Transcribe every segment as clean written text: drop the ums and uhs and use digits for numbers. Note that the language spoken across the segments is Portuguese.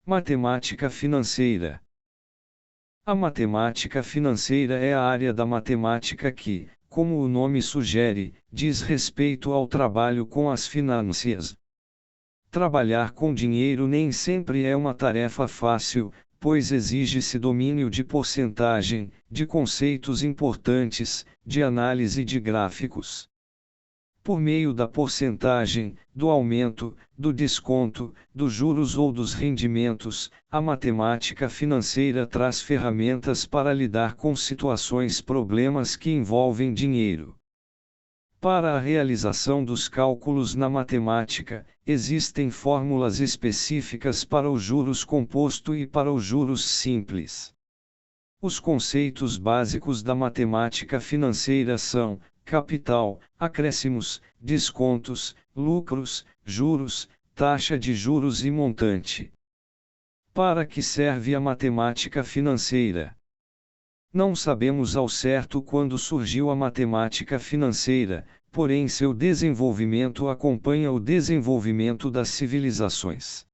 Matemática financeira. A matemática financeira é a área da matemática que, como o nome sugere, diz respeito ao trabalho com as finanças. Trabalhar com dinheiro nem sempre é uma tarefa fácil, pois exige-se domínio de porcentagem, de conceitos importantes, de análise de gráficos. Por meio da porcentagem, do aumento, do desconto, dos juros ou dos rendimentos, a matemática financeira traz ferramentas para lidar com problemas que envolvem dinheiro. Para a realização dos cálculos na matemática, existem fórmulas específicas para os juros composto e para os juros simples. Os conceitos básicos da matemática financeira são: capital, acréscimos, descontos, lucros, juros, taxa de juros e montante. Para que serve a matemática financeira? Não sabemos ao certo quando surgiu a matemática financeira, porém seu desenvolvimento acompanha o desenvolvimento das civilizações.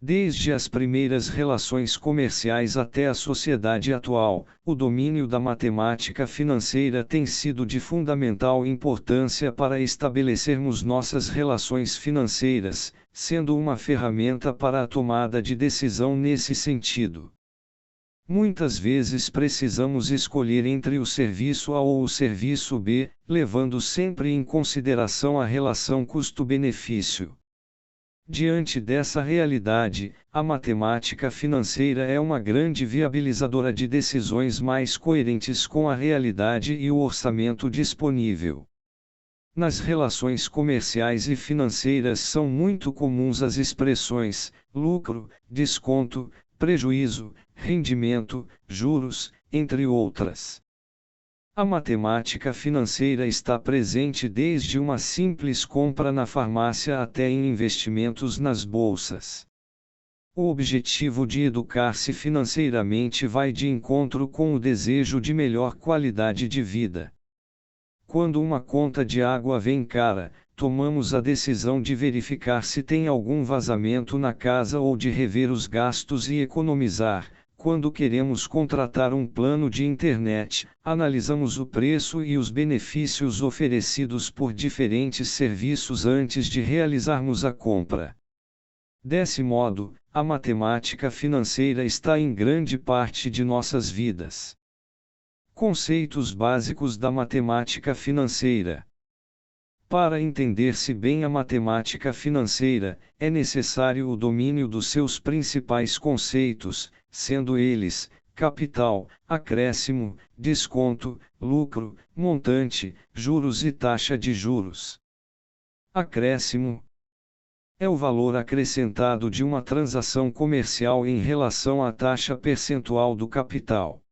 Desde as primeiras relações comerciais até a sociedade atual, o domínio da matemática financeira tem sido de fundamental importância para estabelecermos nossas relações financeiras, sendo uma ferramenta para a tomada de decisão nesse sentido. Muitas vezes precisamos escolher entre o serviço A ou o serviço B, levando sempre em consideração a relação custo-benefício. Diante dessa realidade, a matemática financeira é uma grande viabilizadora de decisões mais coerentes com a realidade e o orçamento disponível. Nas relações comerciais e financeiras são muito comuns as expressões lucro, desconto, prejuízo, rendimento, juros, entre outras. A matemática financeira está presente desde uma simples compra na farmácia até em investimentos nas bolsas. O objetivo de educar-se financeiramente vai de encontro com o desejo de melhor qualidade de vida. Quando uma conta de água vem cara, tomamos a decisão de verificar se tem algum vazamento na casa ou de rever os gastos e economizar. Quando queremos contratar um plano de internet, analisamos o preço e os benefícios oferecidos por diferentes serviços antes de realizarmos a compra. Desse modo, a matemática financeira está em grande parte de nossas vidas. Conceitos básicos da matemática financeira. Para entender-se bem a matemática financeira, é necessário o domínio dos seus principais conceitos, sendo eles: capital, acréscimo, desconto, lucro, montante, juros e taxa de juros. Acréscimo é o valor acrescentado de uma transação comercial em relação à taxa percentual do capital.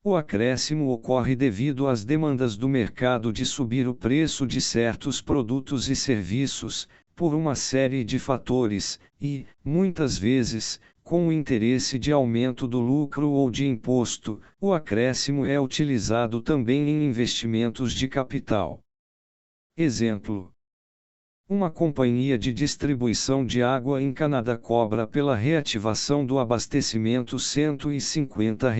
O acréscimo ocorre devido às demandas do mercado de subir o preço de certos produtos e serviços, por uma série de fatores, e, muitas vezes, com o interesse de aumento do lucro ou de imposto. O acréscimo é utilizado também em investimentos de capital. Exemplo: uma companhia de distribuição de água em Canadá cobra pela reativação do abastecimento R$ 150.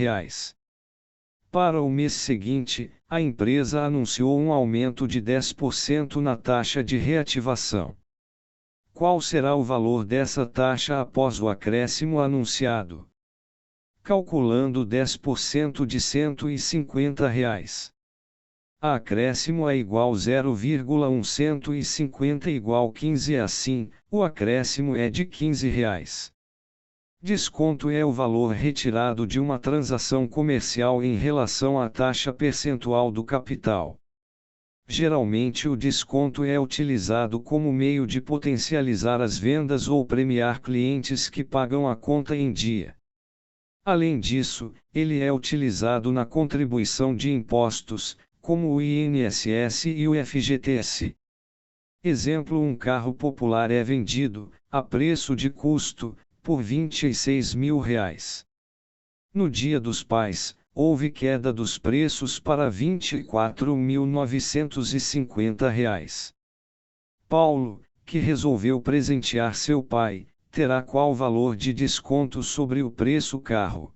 Para o mês seguinte, a empresa anunciou um aumento de 10% na taxa de reativação. Qual será o valor dessa taxa após o acréscimo anunciado? Calculando 10% de R$ 150. A acréscimo é igual 0,150 igual 15. Assim, o acréscimo é de R$ 15. Desconto é o valor retirado de uma transação comercial em relação à taxa percentual do capital. Geralmente o desconto é utilizado como meio de potencializar as vendas ou premiar clientes que pagam a conta em dia. Além disso, ele é utilizado na contribuição de impostos, como o INSS e o FGTS. Exemplo: um carro popular é vendido, a preço de custo, por R$ 26.000. No Dia dos Pais, houve queda dos preços para R$ 24.950. Paulo, que resolveu presentear seu pai, terá qual valor de desconto sobre o preço carro.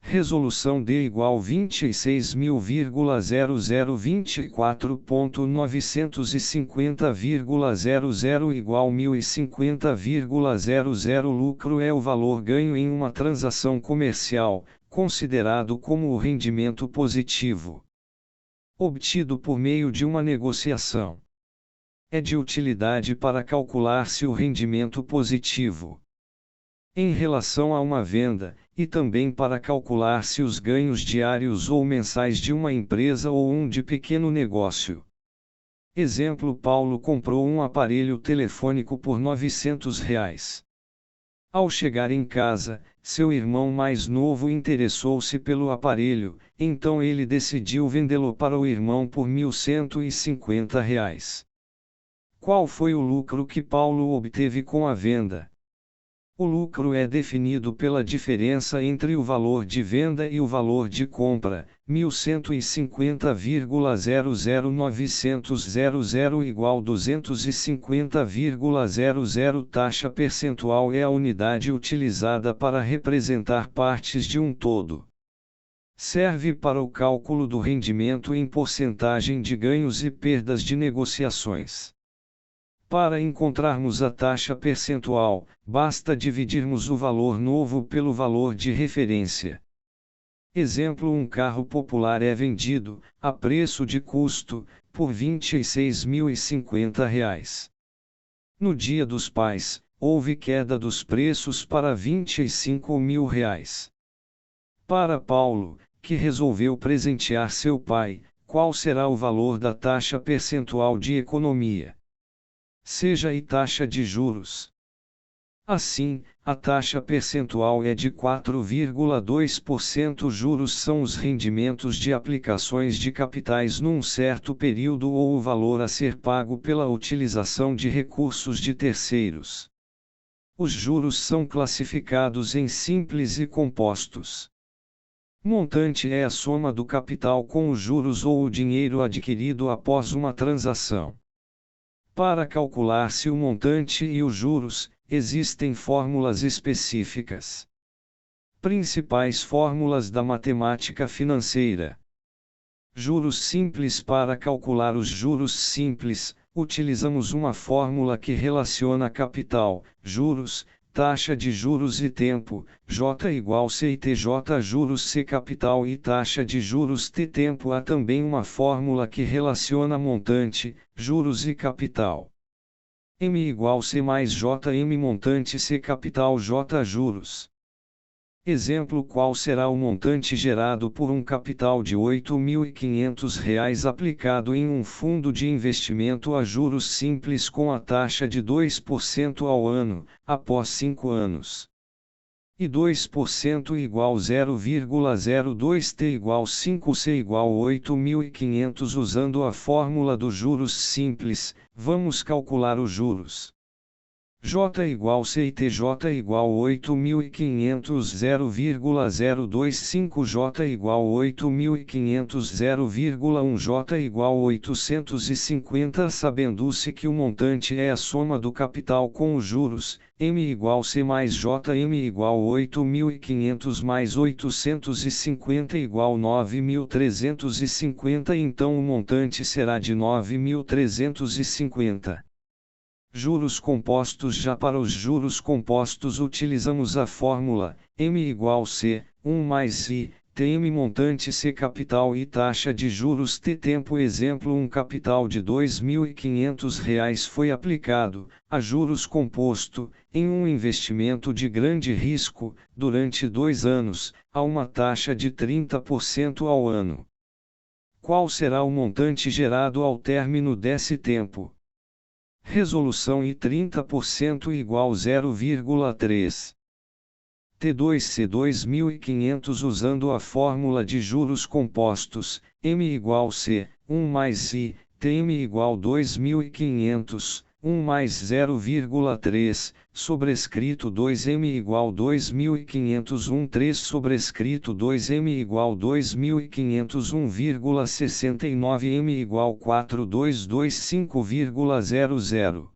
Resolução D igual 26.024.950,00 igual 1050,00 Lucro é o valor ganho em uma transação comercial, considerado como o rendimento positivo, obtido por meio de uma negociação. É de utilidade para calcular se o rendimento positivo em relação a uma venda, e também para calcular se os ganhos diários ou mensais de uma empresa ou um de pequeno negócio. Exemplo: Paulo comprou um aparelho telefônico por R$ 900. Ao chegar em casa, seu irmão mais novo interessou-se pelo aparelho, então ele decidiu vendê-lo para o irmão por R$ 1.150. Qual foi o lucro que Paulo obteve com a venda? O lucro é definido pela diferença entre o valor de venda e o valor de compra, 1150,00900 igual 250,00. Taxa percentual é a unidade utilizada para representar partes de um todo. Serve para o cálculo do rendimento em porcentagem de ganhos e perdas de negociações. Para encontrarmos a taxa percentual, basta dividirmos o valor novo pelo valor de referência. Exemplo: um carro popular é vendido, a preço de custo, por R$ 26.050. No Dia dos Pais, houve queda dos preços para R$ 25.000. Para Paulo, que resolveu presentear seu pai, qual será o valor da taxa percentual de economia? Seja e taxa de juros. Assim, a taxa percentual é de 4,2%. Juros são os rendimentos de aplicações de capitais num certo período ou o valor a ser pago pela utilização de recursos de terceiros. Os juros são classificados em simples e compostos. Montante é a soma do capital com os juros ou o dinheiro adquirido após uma transação. Para calcular se o montante e os juros, existem fórmulas específicas. Principais fórmulas da matemática financeira. Juros simples. Para calcular os juros simples, utilizamos uma fórmula que relaciona capital, juros, taxa de juros e tempo, J igual C e TJ. Juros C capital e taxa de juros T tempo. Há também uma fórmula que relaciona montante, juros e capital. M igual C mais J M montante C capital J juros. Exemplo: qual será o montante gerado por um capital de R$ 8.500 aplicado em um fundo de investimento a juros simples com a taxa de 2% ao ano, após 5 anos? E 2% igual 0,02 T igual 5 C igual 8.500. Usando a fórmula dos juros simples, vamos calcular os juros. J igual C e TJ igual 8.500 0,025 J igual 8.500 0,1 J igual 850. Sabendo-se que o montante é a soma do capital com os juros, M igual C mais J. M igual 8.500 mais 850 igual 9.350. Então o montante será de 9.350. Juros compostos. Já para os juros compostos utilizamos a fórmula, M igual C, 1 mais I, TM montante C capital e taxa de juros T tempo. Exemplo: um capital de R$ 2.500 foi aplicado, a juros composto, em um investimento de grande risco, durante 2 anos, a uma taxa de 30% ao ano. Qual será o montante gerado ao término desse tempo? Resolução I 30% igual 0,3. T2C 2.500. Usando a fórmula de juros compostos, M igual C, 1 mais I, TM igual 2.500, 1 mais 0,3, sobrescrito 2M igual 2.500, 3 sobrescrito 2M igual 2.500, 1,69 M igual 4225,00.